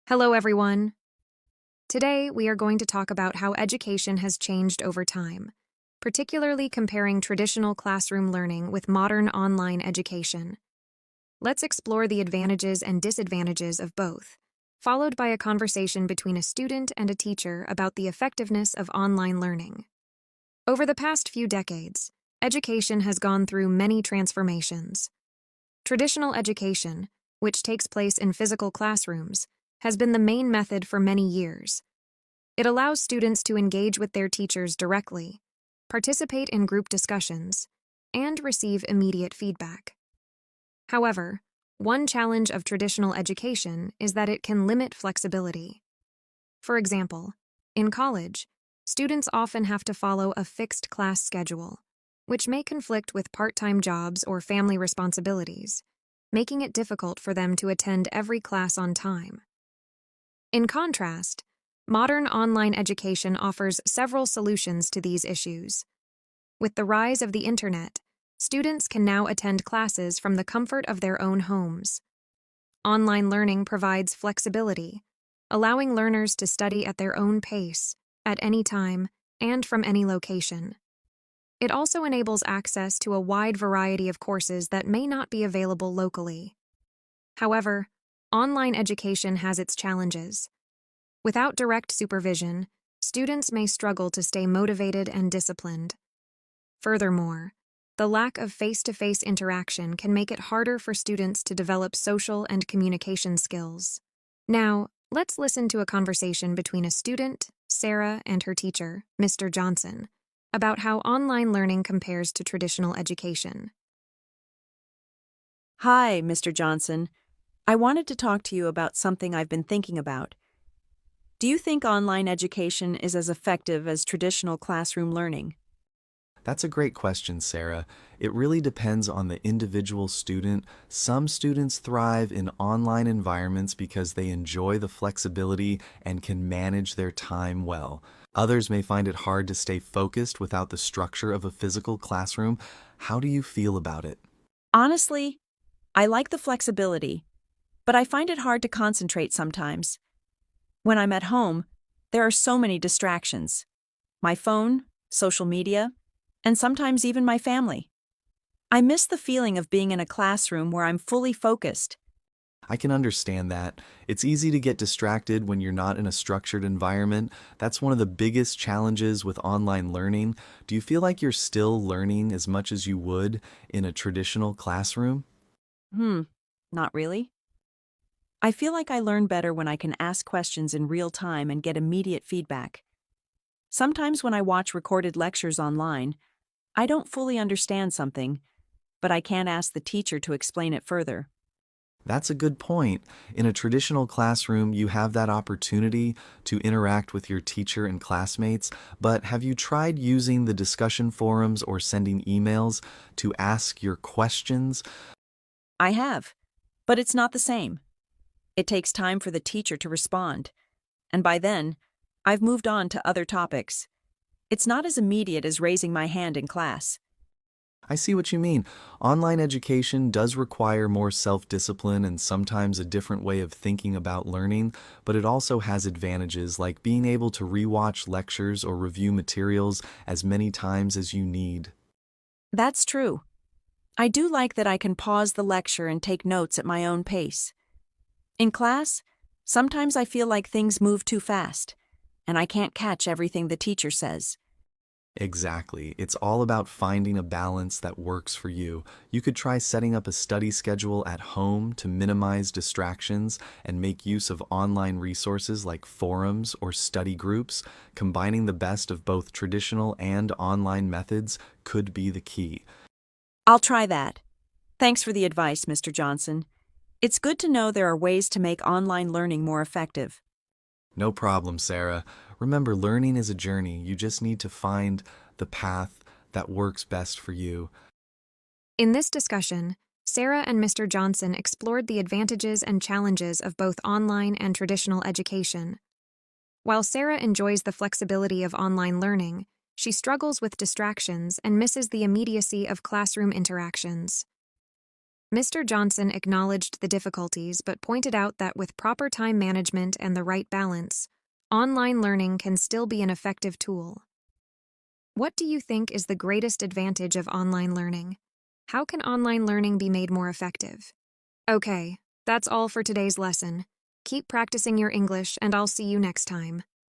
Hello, everyone. Today, we are going to talk about how education has changed over time, particularly comparing traditional classroom learning with modern online education. Let's explore the advantages and disadvantages of both, followed by a conversation between a student and a teacher about the effectiveness of online learning. Over the past few decades, education has gone through many transformations. Traditional education, which takes place in physical classrooms, has been the main method for many years. It allows students to engage with their teachers directly, participate in group discussions, and receive immediate feedback. However, one challenge of traditional education is that it can limit flexibility. For example, in college, students often have to follow a fixed class schedule, which may conflict with part-time jobs or family responsibilities, making it difficult for them to attend every class on time. In contrast, modern online education offers several solutions to these issues. With the rise of the internet, students can now attend classes from the comfort of their own homes. Online learning provides flexibility, allowing learners to study at their own pace, at any time, and from any location. It also enables access to a wide variety of courses that may not be available locally. However, online education has its challenges. Without direct supervision, students may struggle to stay motivated and disciplined. Furthermore, the lack of face-to-face interaction can make it harder for students to develop social and communication skills. Now, let's listen to a conversation between a student, Sarah, and her teacher, Mr. Johnson, about how online learning compares to traditional education. Hi, Mr. Johnson. I wanted to talk to you about something I've been thinking about. Do you think online education is as effective as traditional classroom learning? That's a great question, Sarah. It really depends on the individual student. Some students thrive in online environments because they enjoy the flexibility and can manage their time well. Others may find it hard to stay focused without the structure of a physical classroom. How do you feel about it? Honestly, I like the flexibility, but I find it hard to concentrate sometimes. When I'm at home, there are so many distractions. My phone, social media, and sometimes even my family. I miss the feeling of being in a classroom where I'm fully focused. I can understand that. It's easy to get distracted when you're not in a structured environment. That's one of the biggest challenges with online learning. Do you feel like you're still learning as much as you would in a traditional classroom? Not really. I feel like I learn better when I can ask questions in real time and get immediate feedback. Sometimes when I watch recorded lectures online, I don't fully understand something, but I can't ask the teacher to explain it further. That's a good point. In a traditional classroom, you have that opportunity to interact with your teacher and classmates, but have you tried using the discussion forums or sending emails to ask your questions? I have, but it's not the same. It takes time for the teacher to respond, and by then, I've moved on to other topics. It's not as immediate as raising my hand in class. I see what you mean. Online education does require more self-discipline and sometimes a different way of thinking about learning, but it also has advantages like being able to rewatch lectures or review materials as many times as you need. That's true. I do like that I can pause the lecture and take notes at my own pace. In class, sometimes I feel like things move too fast, and I can't catch everything the teacher says. Exactly. It's all about finding a balance that works for you. You could try setting up a study schedule at home to minimize distractions and make use of online resources like forums or study groups. Combining the best of both traditional and online methods could be the key. I'll try that. Thanks for the advice, Mr. Johnson. It's good to know there are ways to make online learning more effective. No problem, Sarah. Remember, learning is a journey. You just need to find the path that works best for you. In this discussion, Sarah and Mr. Johnson explored the advantages and challenges of both online and traditional education. While Sarah enjoys the flexibility of online learning, she struggles with distractions and misses the immediacy of classroom interactions. Mr. Johnson acknowledged the difficulties but pointed out that with proper time management and the right balance, online learning can still be an effective tool. What do you think is the greatest advantage of online learning? How can online learning be made more effective? Okay, that's all for today's lesson. Keep practicing your English, and I'll see you next time.